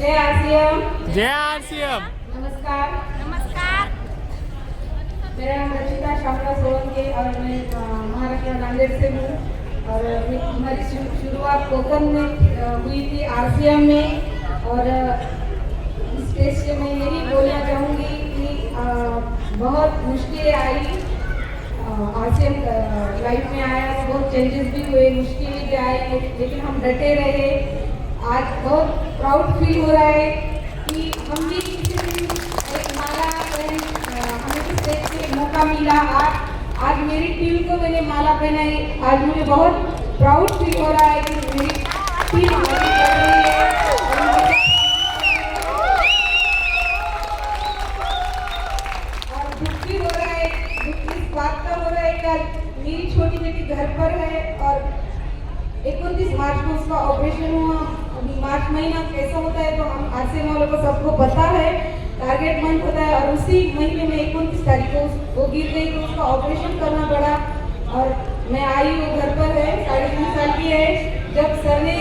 जय आरसीएम। जय आरसीएम। नमस्कार। नमस्कार। मेरा नाम रचिता शामला सोलंकी और मैं महाराष्ट्र नांदेड़ से हूँ और हमारी शुरुआत कोकण में हुई थी आरसीएम में। और इस स्टेज से मैं यही बोलना चाहूँगी कि बहुत मुश्किलें आई, आरसीएम लाइफ में आया, बहुत चेंजेस भी हुए, मुश्किलें भी आई, लेकिन हम डटे रहे। आज बहुत प्राउड फील हो रहा है कि हम भी किसी दिन एक माला हमें भी स्टेज पे मौका मिला। आज मेरी टीम को मैंने माला पहनाई, आज मुझे बहुत प्राउड फील हो रहा है कि मेरी टीम आगे बढ़ रही है। और दुख भी हो रहा है, दुख इस बात का हो रहा है कि मेरी छोटी बेटी घर पर है और 29 मार्च को उसका ऑपरेशन हुआ। अभी मार्च महीना कैसा होता है तो हम आरसीएम वालों को सबको पता है, टारगेट मंथ होता है और उसी महीने में 29 तारीख को वो गिर गई तो उसका ऑपरेशन करना पड़ा। और मैं आई हूँ, घर पर है, 3.5 साल की है। जब सर ने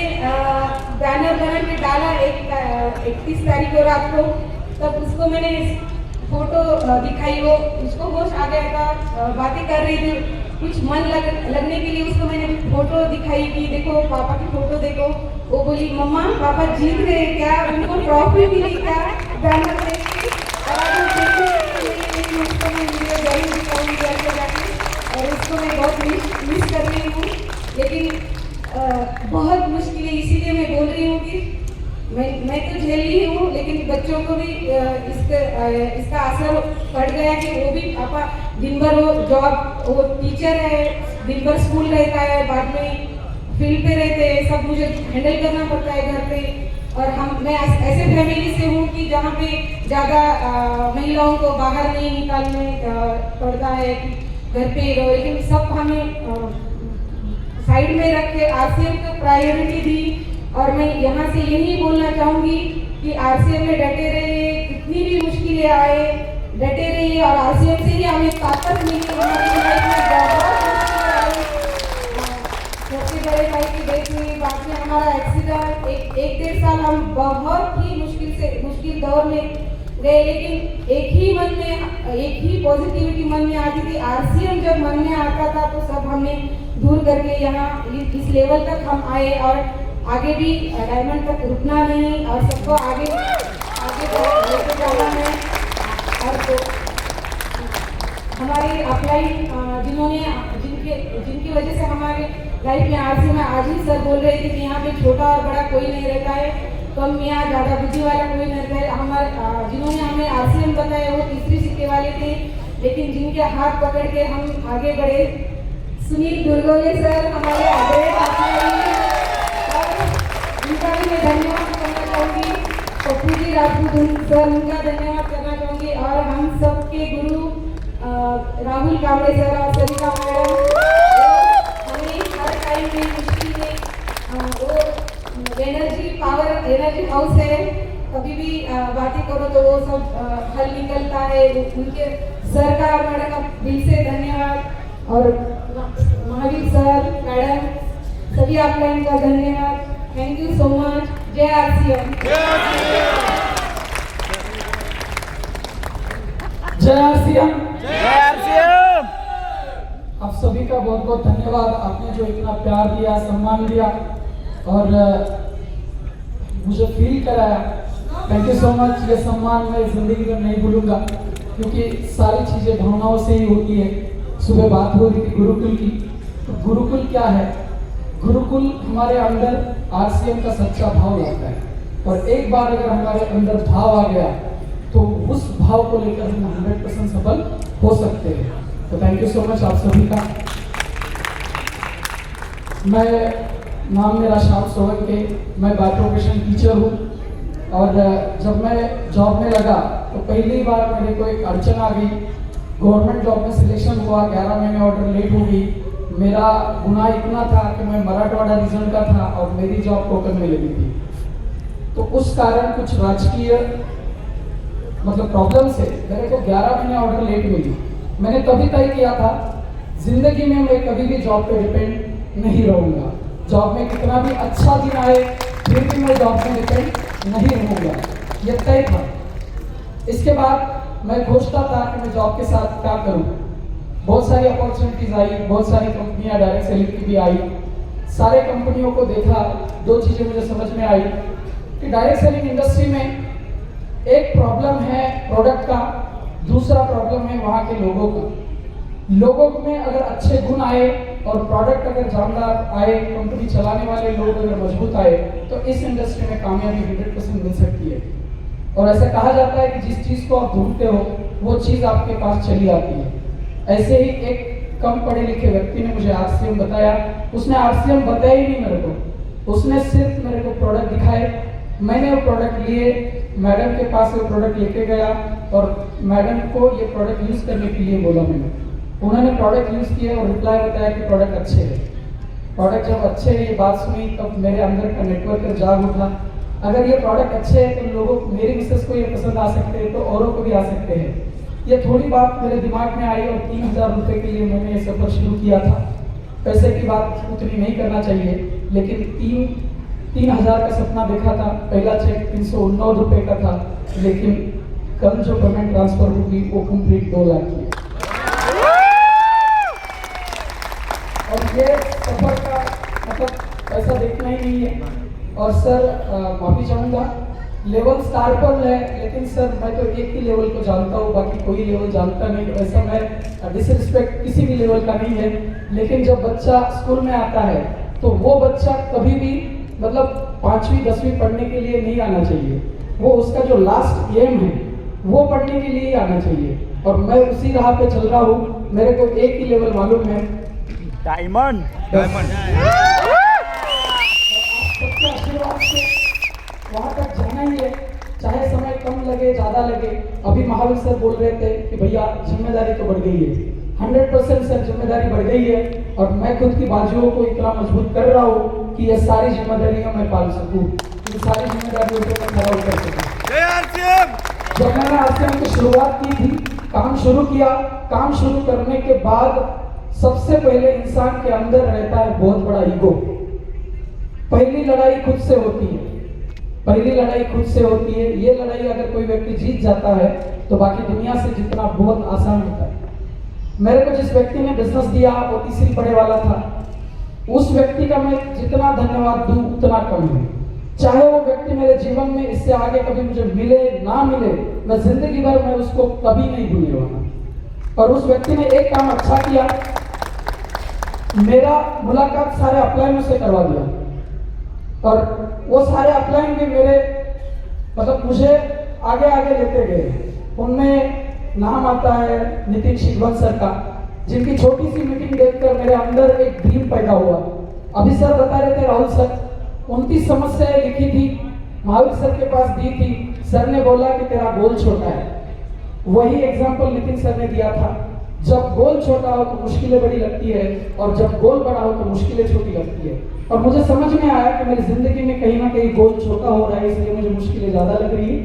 बैनर बना के डाला 31 तारीख को रात को, तब उसको मैंने फोटो दिखाई, वो उसको होश आ गया था, बातें कर रही थी, कुछ मन लगने के लिए उसको मैंने फोटो दिखाई कि देखो पापा की फोटो देखो। वो बोली मम्मा पापा जीत गए क्या, उनको ट्रॉफी मिली क्या बैनर देख के। और उसको मैं वीडियो जरूर दिखाऊंगी घर पे जाके और उसको मैं बहुत मिस कर रही हूँ। लेकिन बहुत मुश्किल है, इसीलिए मैं बोल रही हूँ कि मैं तो झेल रही हूँ, लेकिन बच्चों को भी इसका असर पड़ गया कि वो भी पापा दिन भर वो टीचर है, दिन भर स्कूल रहता है, बाद में फील्ड पे रहते हैं, सब मुझे हैंडल करना पड़ता है घर पे। और मैं ऐसे फैमिली से हूँ कि जहाँ पे ज़्यादा महिलाओं को बाहर नहीं निकालने पड़ता है कि घर पे रहो, लेकिन सब हमें साइड में रख के आरसीएम को प्रायोरिटी दी। और मैं यहाँ से यही बोलना चाहूँगी कि आरसीएम में डटे रहिए, कितनी भी मुश्किलें आए डटे रहिए और आरसीएम से ही हमें ताकत मिली। हमारी लाइफ में बहुत मुश्किलें आई, सबसे बड़े भाई की डेथ हुई, बाद में हमारा एक्सीडेंट, एक 1.5 साल हम बहुत ही मुश्किल दौर में गए, लेकिन एक ही पॉजिटिविटी मन में आती थी। आरसीएम जब मन में आता था तो सब हमने दूर करके यहाँ इस लेवल तक हम आए और आगे भी डायमंड तक रुकना नहीं और सबको आगे लेके जाना है। और तो हमारी अपलाइन जिनकी वजह से हमारे लाइफ में आरसीएम में, आज ही सर बोल रहे थे कि यहाँ पे छोटा और बड़ा कोई नहीं रहता है, कम या ज़्यादा बुद्धि वाला कोई नहीं रहता है। हमारे जिन्होंने हमें आरसीएम बताया वो तीसरी सिक्के वाले थे, लेकिन जिनके हाथ पकड़ के हम आगे बढ़े, सुनील दुर्गोले सर हमारे आगे उनका भी मैं धन्यवाद करना चाहूँगी। पप्पू जी राजपूत सर, उनका धन्यवाद करना चाहूँगी। और हम सबके गुरु राहुल कांबड़े सर और सरिता मैडम, हमें हर टाइम में मुश्किल में वो एनर्जी हाउस है, कभी भी बातें करो तो वो सब हल निकलता है। उनके सर का और मैडम का दिल से धन्यवाद। और महावीर सर मैडम सभी आपका इनका धन्यवाद। Thank you so much. जय आरसीएम। जय आरसीएम। जय आरसीएम। आप सभी का बहुत बहुत धन्यवाद, आपने जो इतना प्यार दिया, सम्मान दिया और मुझे फील कराया। Thank you so much. ये सम्मान मैं जिंदगी में नहीं भूलूंगा, क्योंकि सारी चीज़ें भावनाओं से ही होती है। सुबह बात हो रही थी गुरुकुल की, तो गुरुकुल क्या है? गुरुकुल हमारे अंदर आरसीएम का सच्चा भाव लाता है, और एक बार अगर हमारे अंदर भाव आ गया तो उस भाव को लेकर हम 100% सफल हो सकते हैं। तो थैंक यू सो मच आप सभी का। नाम मेरा श्याम सोलंकी, मैं बाय प्रोफेशन टीचर हूँ। और जब मैं जॉब में लगा तो पहली बार मेरे को एक अड़चन आ गई। गवर्नमेंट जॉब में सिलेक्शन हुआ, 11 महीने ऑर्डर लेट हो गई। मेरा गुनाह इतना था कि मैं मराठवाड़ा रीजन का था और मेरी जॉब कोकण में लगी थी, तो उस कारण कुछ राजकीय प्रॉब्लम से मेरे को 11 महीने ऑर्डर लेट मिली। मैंने तभी तय किया था जिंदगी में मैं कभी भी जॉब पे डिपेंड नहीं रहूँगा। जॉब में कितना भी अच्छा दिन आए, फिर भी मैं जॉब से डिपेंड नहीं रहूँगा, ये तय था। इसके बाद मैं सोचता था कि मैं जॉब के साथ क्या करूँ। बहुत सारी अपॉर्चुनिटीज आई, बहुत सारी कंपनियां डायरेक्ट सेलिंग की भी आई। सारे कंपनियों को देखा, दो चीज़ें मुझे समझ में आई कि डायरेक्ट सेलिंग इंडस्ट्री में एक प्रॉब्लम है प्रोडक्ट का, दूसरा प्रॉब्लम है वहाँ के लोगों का। लोगों में अगर अच्छे गुण आए और प्रोडक्ट अगर जानदार आए, कंपनी चलाने वाले लोग अगर मजबूत आए, तो इस इंडस्ट्री में कामयाबी 100% मिल सकती है। और ऐसा कहा जाता है कि जिस चीज़ को आप ढूंढते हो वो चीज़ आपके पास चली आती है। ऐसे ही एक कम पढ़े लिखे व्यक्ति ने मुझे आरसीएम बताया। उसने आरसीएम बताया ही नहीं मेरे को, उसने सिर्फ मेरे को प्रोडक्ट दिखाए। मैंने वो प्रोडक्ट लिए, मैडम के पास वो प्रोडक्ट लेके गया और मैडम को ये प्रोडक्ट यूज़ करने के लिए बोला मैंने। उन्होंने प्रोडक्ट यूज़ किया और रिप्लाई बताया कि प्रोडक्ट अच्छे है। प्रोडक्ट जब अच्छे है ये बात सुनी तब मेरे अंदर का नेटवर्क जाग उठा। अगर ये प्रोडक्ट अच्छे है तो लोगों, मेरी मिसेस को ये पसंद आ सकते हैं तो औरों को भी आ सकते हैं। ये थोड़ी बात मेरे दिमाग में आई और 3000 रुपये के लिए मैंने ये सफ़र शुरू किया था। पैसे की बात उतनी नहीं करना चाहिए, लेकिन 3000 का सपना देखा था। पहला चेक 319 रुपये का था, लेकिन कल जो पेमेंट ट्रांसफर होगी वो कंप्लीट 2 लाख की है। और ये सफर का मतलब पैसा देखना ही नहीं है। और सर माफ़ी चाहूँगा, लेवल स्टार पर है, लेकिन सर मैं तो एक ही लेवल को जानता हूँ, बाकी कोई लेवल जानता नहीं। तो ऐसा मैं डिसरिस्पेक्ट किसी भी लेवल का नहीं है, लेकिन जब बच्चा स्कूल में आता है तो वो बच्चा कभी भी मतलब 5वीं 10वीं पढ़ने के लिए नहीं आना चाहिए। वो उसका जो लास्ट एम है वो पढ़ने के लिए ही आना चाहिए। और मैं उसी राह पे चल रहा हूँ। मेरे को एक ही लेवल मालूम है, डायमंड। सबके आशीर्वाद से वहाँ तक जाना ही है, चाहे समय कम लगे ज़्यादा लगे। अभी महावीर सर बोल रहे थे कि भैया जिम्मेदारी तो बढ़ गई है। 100% सर जिम्मेदारी बढ़ गई है और मैं खुद की बाजुओं को इतना मजबूत कर रहा हूँ कि ये सारी जिम्मेदारियाँ मैं पाल सकूँ, इन सारी जिम्मेदारियों को मैं खड़ा उतर सकूँ। जब मैंने आरसीएम की शुरुआत की थी, काम शुरू किया, काम शुरू करने के बाद सबसे पहले इंसान के अंदर रहता है बहुत बड़ा ईगो। पहली लड़ाई खुद से होती है, पहली लड़ाई खुद से होती है। ये लड़ाई अगर कोई व्यक्ति जीत जाता है तो बाकी दुनिया से जीतना बहुत आसान होता है। मेरे को जिस व्यक्ति ने बिजनेस दिया वो तीसरी पढ़े वाला था। उस व्यक्ति का मैं जितना धन्यवाद दूं उतना कम है। चाहे वो व्यक्ति मेरे जीवन में इससे आगे कभी मुझे मिले ना मिले, मैं जिंदगी भर मैं उसको कभी नहीं भूलने वाला। और उस व्यक्ति ने एक काम अच्छा किया, मेरा मुलाकात सारे अपलाइनों से करवा दिया। और वो सारे अपलाइन भी मेरे मतलब मुझे आगे आगे लेते गए। उनमें नाम आता है नितिन शिगवन सर का, जिनकी छोटी सी मीटिंग देखकर मेरे अंदर एक ड्रीम पैदा हुआ। अभी सर बता रहे थे, राहुल सर 29 समस्याएं लिखी थी, महावीर सर के पास दी थी। सर ने बोला कि तेरा गोल छोटा है। वही एग्जाम्पल नितिन सर ने दिया था, जब गोल छोटा हो तो मुश्किलें बड़ी लगती है और जब गोल बड़ा हो तो मुश्किलें छोटी लगती है। और मुझे समझ में आया कि मेरी जिंदगी में कहीं ना कहीं गोल छोटा हो रहा है, इसलिए मुझे मुश्किलें ज़्यादा लग रही है।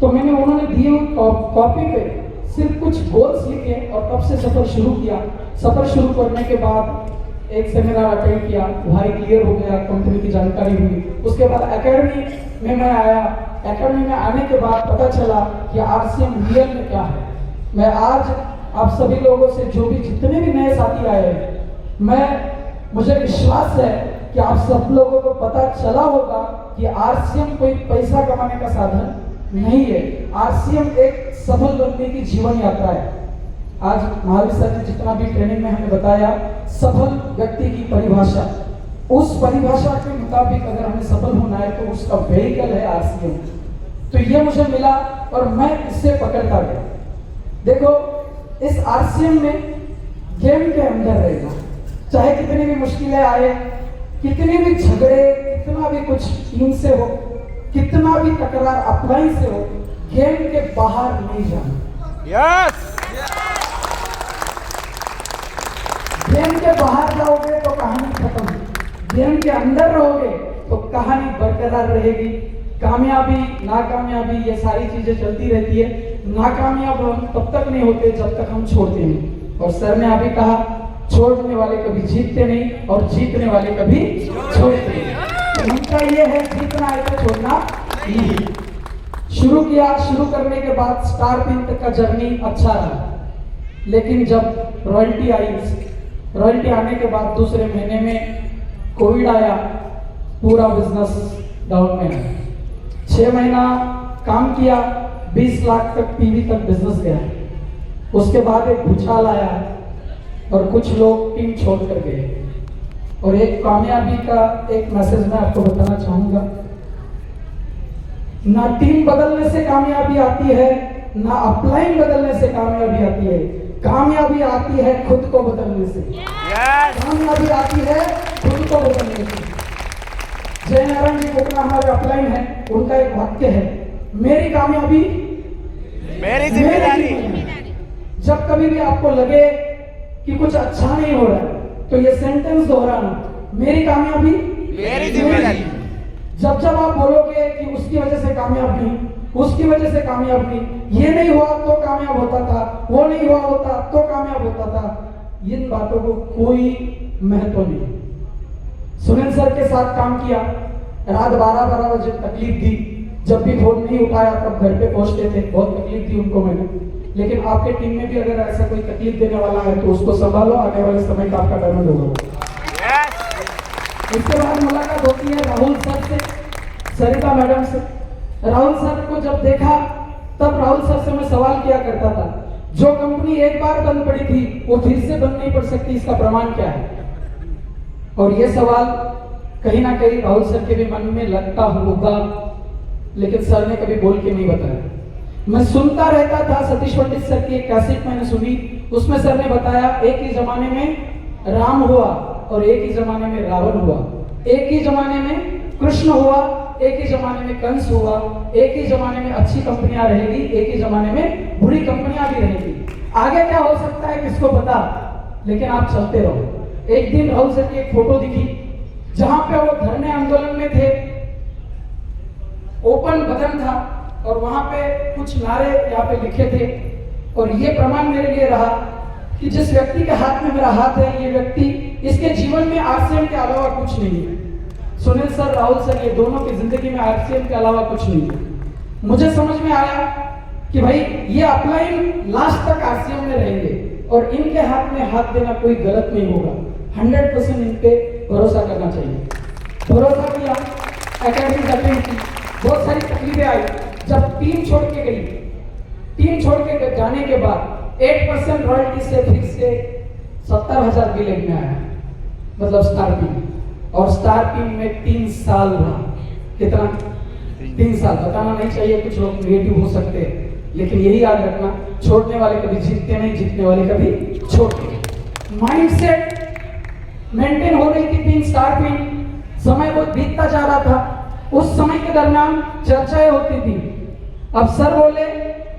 तो मैंने उन्होंने दी हुई कॉपी पे सिर्फ कुछ गोल्स लिखे और तब से सफ़र शुरू किया। सफ़र शुरू करने के बाद एक सेमिनार अटेंड किया, वहाँ क्लियर हो गया, कंपनी की जानकारी हुई। उसके बाद एकेडमी में मैं आया। एकेडमी में आने के बाद पता चला कि आरसीएम रियल में क्या है। मैं आज आप सभी लोगों से, जो भी जितने भी नए साथी आए हैं, मुझे विश्वास है कि आप सब लोगों को पता चला होगा कि आरसीएम कोई पैसा कमाने का साधन नहीं है। आरसीएम एक सफल बनने की जीवन यात्रा है। आज महावीर सर ने जितना भी ट्रेनिंग में हमें बताया, सफल व्यक्ति की परिभाषा, उस परिभाषा के मुताबिक अगर हमें सफल होना है तो उसका व्हीकल है आरसीएम। तो ये मुझे मिला और मैं इससे पकड़ता गया। देखो, इस आरसीएम में गेम के अंदर रहेगा, चाहे कितनी भी मुश्किलें आए, कितने भी झगड़े, कितना भी कुछ टीम से हो, कितना भी तकरार अपलाइन से हो, गेम के बाहर नहीं जाना। यस। गेम के बाहर जाओगे तो कहानी खत्म, गेम के अंदर रहोगे तो कहानी बरकरार रहेगी। कामयाबी नाकामयाबी ये सारी चीजें चलती रहती है। नाकामयाब हम तब तक नहीं होते जब तक हम छोड़ते नहीं। और सर ने अभी कहा, छोड़ने वाले कभी जीतते नहीं और जीतने वाले कभी छोड़ते नहीं। तरीका ये है, जीतना है तो छोड़ना नहीं। शुरू करने के बाद स्टार पिन तक का जर्नी अच्छा रहा, लेकिन जब रॉयल्टी आने के बाद दूसरे महीने में कोविड आया, पूरा बिजनेस डाउन में है। 6 महीना काम किया, 20 लाख तक पीवी तक बिजनेस गया। उसके बाद एक भूचाल आया और कुछ लोग टीम छोड़ कर गए। और एक कामयाबी का एक मैसेज मैं आपको बताना चाहूंगा, ना टीम बदलने से कामयाबी आती है, ना अपलाइन बदलने से कामयाबी आती है। कामयाबी आती है खुद को बदलने से। कामयाबी आती है खुद को बदलने से। जय नारायण जी कोकना हमारे अपलाइन है, उनका एक वाक्य है, मेरी कामयाबी मेरी जिम्मेदारी। जब कभी भी आपको लगे कि कुछ अच्छा नहीं हो रहा है, तो ये सेंटेंस दोहराना, मेरी कामयाबी मेरी जिम्मेदारी। जब आप बोलोगे कि उसकी वजह से कामयाब नहीं, उसकी वजह से कामयाब नहीं, ये नहीं हुआ तो कामयाब होता था, वो नहीं हुआ होता तो कामयाब होता था, इन बातों को कोई महत्व नहीं। सुनील सर के साथ काम किया, रात 12 बजे तकलीफ दी, जब भी फोन नहीं उठाया तब घर पे पहुंचते थे, बहुत तकलीफ दी उनको मैंने। लेकिन आपके टीम में भी अगर ऐसा कोई तकलीफ देने वाला है तो उसको संभालो, आने वाले समय का आपका पेमेंट होगा। इसके बाद मुलाकात होती है राहुल सर से, सरिता मैडम से। राहुल सर को जब देखा तब राहुल सर से मैं सवाल किया करता था, जो कंपनी एक बार बंद पड़ी थी वो फिर से बंद नहीं पड़ सकती, इसका प्रमाण क्या है? और ये सवाल कहीं ना कहीं राहुल सर के भी मन में लगता होगा, लेकिन सर ने कभी बोल के नहीं बताया। मैं सुनता रहता था। सतीश पंडित सर की एक कैसेट मैंने सुनी, उसमें सर ने बताया एक ही जमाने में राम हुआ और एक ही जमाने में रावण हुआ, एक ही जमाने में कृष्ण हुआ, एक ही जमाने में कंस हुआ, एक ही जमाने में अच्छी कंपनियां रहेगी, एक ही जमाने में बुरी कंपनियां भी रहेगी। आगे क्या हो सकता है किसको पता, लेकिन आप चलते रहो। एक दिन राहुल सर की एक फोटो दिखी जहां पे वो धरने आंदोलन में थे, ओपन बटन था और वहां पे कुछ नारे यहाँ पे लिखे थे। और ये प्रमाण मेरे लिए रहा कि जिस व्यक्ति के हाथ में मेरा हाथ है, ये व्यक्ति, इसके जीवन में आरसीएम के अलावा कुछ नहीं है। सुनील सर, राहुल सर, ये दोनों की जिंदगी में आरसीएम के अलावा कुछ नहीं है। मुझे समझ में आया कि भाई ये अपलाइन लास्ट तक आरसीएम में रहेंगे और इनके हाथ में हाथ देना कोई गलत नहीं होगा। 100% इन पे भरोसा करना चाहिए। भरोसा किया, एकेडमी अटेंड की, बहुत सारी तकलीफें आई। जब टीम छोड़ के गई, टीम छोड़ के जाने के बाद 8% रॉयल्टी से फिर से 70,000 बिलिंग में आया, मतलब स्टार टीम। और स्टार टीम में 3 साल रहा। कितना? 3 साल। बताना नहीं चाहिए, कुछ लोग नेगेटिव हो सकते हैं, लेकिन यही याद रखना, छोड़ने वाले कभी जीतते नहीं, जीतने वाले कभी छोड़ते। माइंडसेट मेंटेन हो रही थी टीम स्टार टीम। समय बहुत बीतता जा रहा था। उस समय के दरमियान चर्चाएं होती थी। अब सर बोले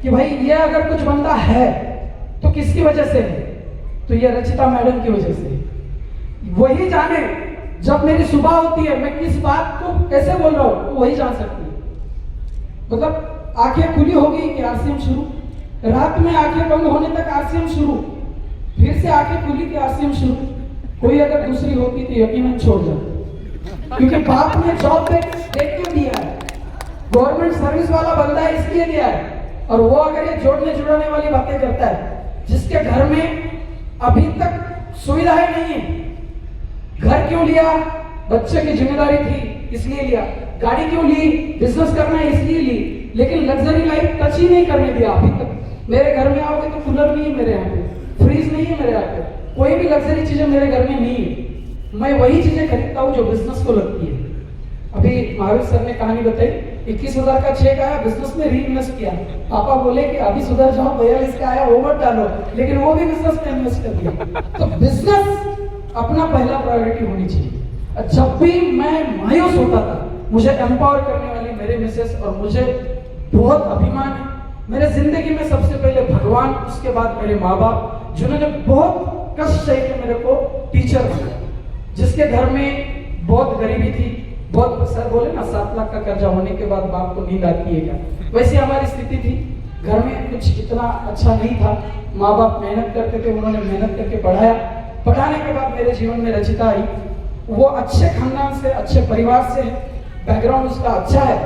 कि भाई ये अगर कुछ बंदा है तो किसकी वजह से है? तो ये रचिता मैडम की वजह से। वही जाने जब मेरी सुबह होती है मैं किस बात को कैसे बोल रहा हूं, तो वही जान सकती है। मतलब आंखें खुली होगी कि आरसीएम शुरू, रात में आंखें बंद होने तक आरसीएम शुरू, फिर से आंखें खुली कि आरसीएम शुरू। कोई अगर दूसरी होती तो यकीनन छोड़ जाता, क्योंकि बाप ने जॉब देख के दिया है, गवर्नमेंट सर्विस वाला बंदा है इसलिए दिया है। और वो अगर ये जोड़ने जुड़ाने वाली बातें करता है, जिसके घर में अभी तक सुविधाएं नहीं है, घर क्यों लिया? बच्चे की जिम्मेदारी थी इसलिए लिया। गाड़ी क्यों ली? बिजनेस करना है इसलिए ली। लेकिन लग्जरी लाइफ टच ही नहीं करने दिया अभी तक। मेरे घर में आओगे तो कूलर नहीं है मेरे यहाँ पे, फ्रिज नहीं है मेरे यहाँ पे, कोई भी लग्जरी चीजें मेरे घर में नहीं है। मैं वही चीजें खरीदता हूँ जो बिजनेस को लगती है। अभी महावीर सर ने कहानी बताई, 21,000 का चेक आया, बिजनेस में री इन्वेस्ट किया। पापा बोले कि अभी सुधर जाओ, 42 का आया ओवर डालो, लेकिन वो भी बिजनेस में इन्वेस्ट कर दिया। तो बिजनेस अपना पहला प्रायोरिटी होनी चाहिए। जब भी मैं मायूस होता था, मुझे एम्पावर करने वाली मेरे मिसेस और मुझे बहुत अभिमान है। मेरे जिंदगी में सबसे पहले भगवान, उसके बाद मेरे माँ बाप, जिन्होंने बहुत कष्ट सह के मेरे को टीचर बनाया। जिसके घर में बहुत गरीबी थी, बहुत, सर बोले ना 7 लाख का कर्जा होने के बाद बाप को नींद आती है क्या, वैसी हमारी स्थिति थी। घर में कुछ इतना अच्छा नहीं था। माँ बाप मेहनत करते थे, उन्होंने मेहनत करके पढ़ाया। पढ़ाने के बाद मेरे जीवन में रचिता आई। वो अच्छे खानदान से, अच्छे परिवार से है, बैकग्राउंड उसका अच्छा है,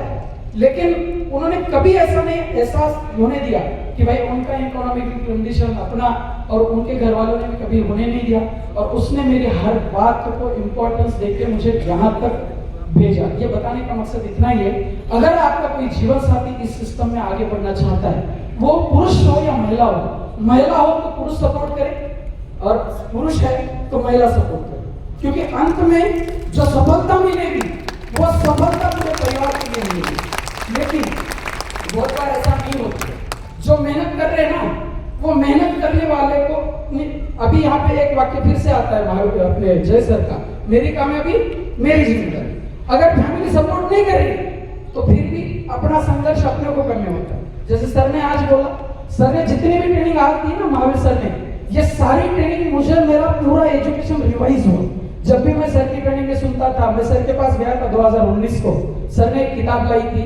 लेकिन उन्होंने कभी ऐसा नहीं एहसास होने दिया कि भाई उनका इकोनॉमिक कंडीशन अपना और उनके घर वालों ने भी कभी होने नहीं दिया, और उसने मेरी हर बात को इम्पोर्टेंस देके मुझे यहाँ तक भेजा। ये बताने का मकसद इतना ही है, अगर आपका कोई जीवन साथी इस सिस्टम में आगे बढ़ना चाहता है, वो पुरुष हो या महिला हो तो पुरुष सपोर्ट करे, और पुरुष है तो महिला सपोर्ट करे, क्योंकि अंत में जो सफलता मिलेगी वो सफलता पूरे परिवार के लिए मिलेगी। लेकिन बहुत बार ऐसा नहीं होता, जो मेहनत कर रहे हैं ना, वो मेहनत करने वाले को अभी यहाँ पे एक वाक्य फिर से आता है अपने जय सर का, मेरी कामयाबी मेरी जिम्मेदारी। अगर फैमिली सपोर्ट नहीं करेगी तो फिर भी अपना संघर्ष अपने को करने होता है। जैसे सर ने आज बोला, सर ने जितनी भी ट्रेनिंग आज दी ना महावीर सर ने, ये सारी ट्रेनिंग मुझे मेरा पूरा एजुकेशन रिवाइज हुआ। जब भी मैं सर की ट्रेनिंग में सुनता था, मैं सर के पास गया था 2019 को, सर ने एक किताब लाई थी,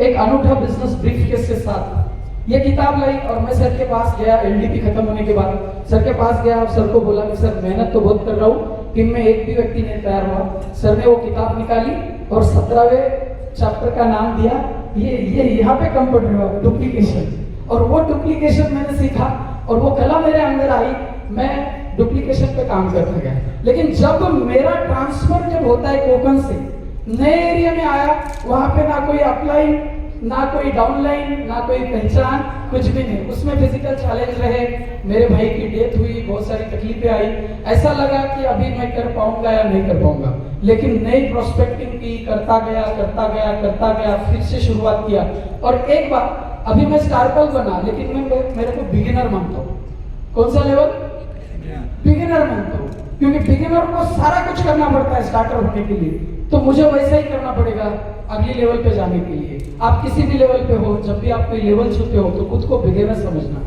एक अनूठा बिजनेस ब्रीफकेस के साथ ये किताब लाई, और मैं सर के पास गया एलडीपी खत्म होने के बाद, सर के पास गया और सर को बोला कि सर मेहनत तो बहुत कर रहा हूँ, टीम में एक भी व्यक्ति नहीं तैयार हुआ। सर ने वो किताब निकाली और 17वें चैप्टर का नाम दिया, ये यहाँ पे कम पड़ रहा है, डुप्लीकेशन। और वो डुप्लीकेशन मैंने सीखा और वो कला मेरे अंदर आई, मैं डुप्लीकेशन पे काम करता गया। लेकिन जब मेरा ट्रांसफर जब होता है कोकन से नए एरिया में आया, वहां पे ना कोई अपलाइन, ना कोई डाउनलाइन, ना कोई पहचान, कुछ भी नहीं। उसमें फिजिकल चैलेंज रहे, मेरे भाई की डेथ हुई, बहुत सारी तकलीफें आई, ऐसा लगा कि अभी मैं कर पाऊंगा या नहीं कर पाऊंगा। लेकिन नई प्रोस्पेक्टिंग की, करता गया, फिर से शुरुआत किया। और एक बात, अभी मैं स्टार्टअप बना, लेकिन मैं मेरे को बिगिनर मानता हूँ। कौन सा लेवल? बिगिनर मानता हूँ, क्योंकि बिगिनर को सारा कुछ करना पड़ता है स्टार्टर होने के लिए, तो मुझे वैसा ही करना पड़ेगा अगले लेवल पे जाने के लिए। आप किसी भी लेवल पे हो, जब भी आप कोई लेवल छूते हो तो खुद को बिगिनर समझना।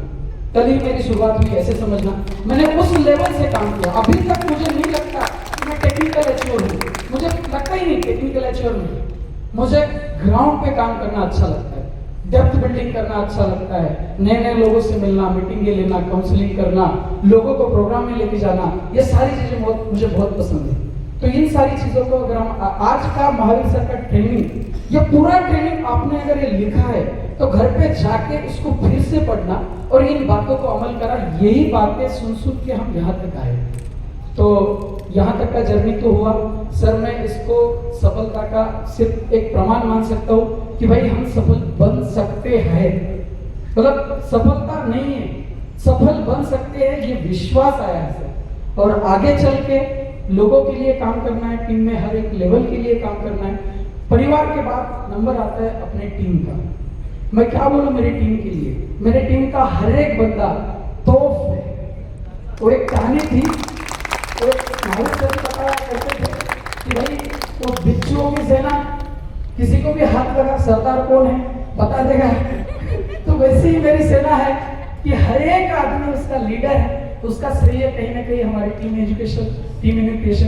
कल ही मेरी शुरुआत हुई, ऐसे समझना। मैंने उस लेवल से काम किया। अभी तक मुझे नहीं लगता कि मैं टेक्निकल एच्योर हूँ, मुझे लगता ही नहीं टेक्निकल एच्योर नहीं। मुझे ग्राउंड पे काम करना अच्छा लगता है, डेप्थ बिल्डिंग करना अच्छा लगता है, नए नए लोगों से मिलना, मीटिंगें लेना, काउंसलिंग करना, लोगों को प्रोग्राम में लेके जाना, ये सारी चीजें मुझे बहुत पसंद है। तो इन सारी चीजों को अगर हम आज का महावीर सर का ट्रेनिंग, ये पूरा ट्रेनिंग आपने अगर ये लिखा है तो घर पे जाके इसको फिर से पढ़ना और इन बातों को अमल करा। यही बातें सुन के हम यहाँ तक आए। तो यहाँ तक का जर्नी तो हुआ सर, मैं इसको सफलता का सिर्फ एक प्रमाण मान सकता हूँ कि भाई हम सफल बन सकते हैं। मतलब सफलता नहीं है, सफल बन सकते हैं, ये विश्वास आया है सर। और आगे चल के लोगों के लिए काम करना है, टीम में हर एक लेवल के लिए काम करना है। परिवार के बाद नंबर आता है अपने टीम का। मैं क्या बोलूं मेरी टीम के लिए, मेरे टीम का हर एक बंदा तोफ है। वो एक कहानी थी, वो बताया करते थे कि भाई वो बिच्छुओं की सेना, किसी को भी हाथ लगा सरदार कौन है बता देगा। तो वैसे ही मेरी सेना है कि हर एक आदमी उसका लीडर है, उसका श्रेय कहीं ना कहीं हमारी टीम एजुकेशन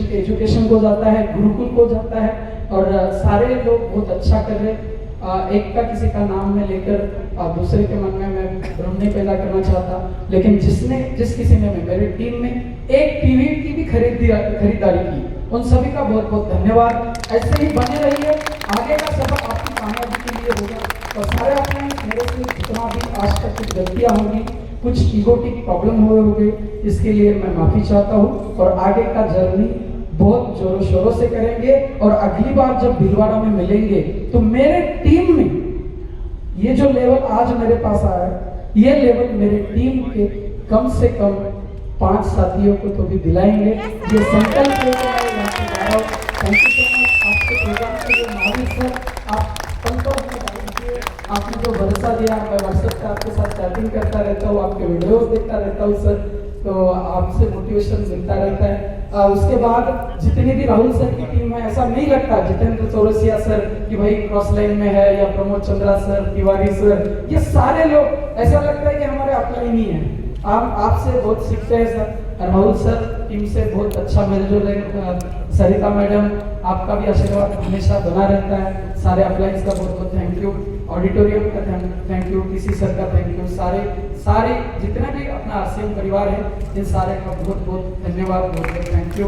के एजुकेशन को जाता है, गुरुकुल को जाता है। और सारे लोग बहुत अच्छा कर रहे। एक का किसी का नाम में लेकर दूसरे के मन में मैं भ्रम नहीं पैदा करना चाहता, लेकिन जिस किसी ने मेरे टीम में एक टीवी की भी खरीदारी की, उन सभी का बहुत बहुत धन्यवाद। ऐसे ही बने रहिए, आगे का सफर आपकी कामयाबी के लिए होगा। और सारे अपने मेरे से जितना भी आज तक कुछ गलतियाँ होंगी, कुछ ईगोटिक प्रॉब्लम हुए होंगे, इसके लिए मैं माफी चाहता हूँ। और आगे का जर्नी बहुत जोरों शोरों से करेंगे। और अगली बार जब भीलवाड़ा में मिलेंगे तो मेरे टीम में ये जो लेवल आज मेरे पास आया है, ये लेवल मेरे टीम के कम से कम 5 साथियों को तो भी दिलाएंगे। ये संकल्प लेकर मैं यहाँ पे जा रहा हूँ। थैंक यू सो मच आपके प्रोग्राम के लिए महावीर सर, आप आपने जो भरोसा दिया। मैं व्हाट्सएप पे आपके साथ चैटिंग करता रहता हूँ, आपके वीडियोस देखता रहता हूँ सर, तो आपसे मोटिवेशन मिलता रहता है। उसके बाद जितनी भी राहुल सर की टीम है, ऐसा नहीं लगता जितेंद्र चौरसिया सर कि भाई क्रॉस लाइन में है, या प्रमोद चंद्रा सर, तिवारी सर, ये सारे लोग ऐसा लगता है कि हमारे अपलाइन ही है। हम आपसे बहुत सीखते हैं सर। राहुल सर टीम से बहुत अच्छा मेलजोल है। सरिता मैडम, आपका भी आशीर्वाद हमेशा बना रहता है। सारे अपलाइंस का बहुत बहुत थैंक यू, ऑडिटोरियम का थैंक यू, टीसी सर का थैंक यू, सारे जितने भी अपना आरसीएम परिवार है, इन सारे का बहुत बहुत धन्यवाद, बहुत बहुत थैंक यू।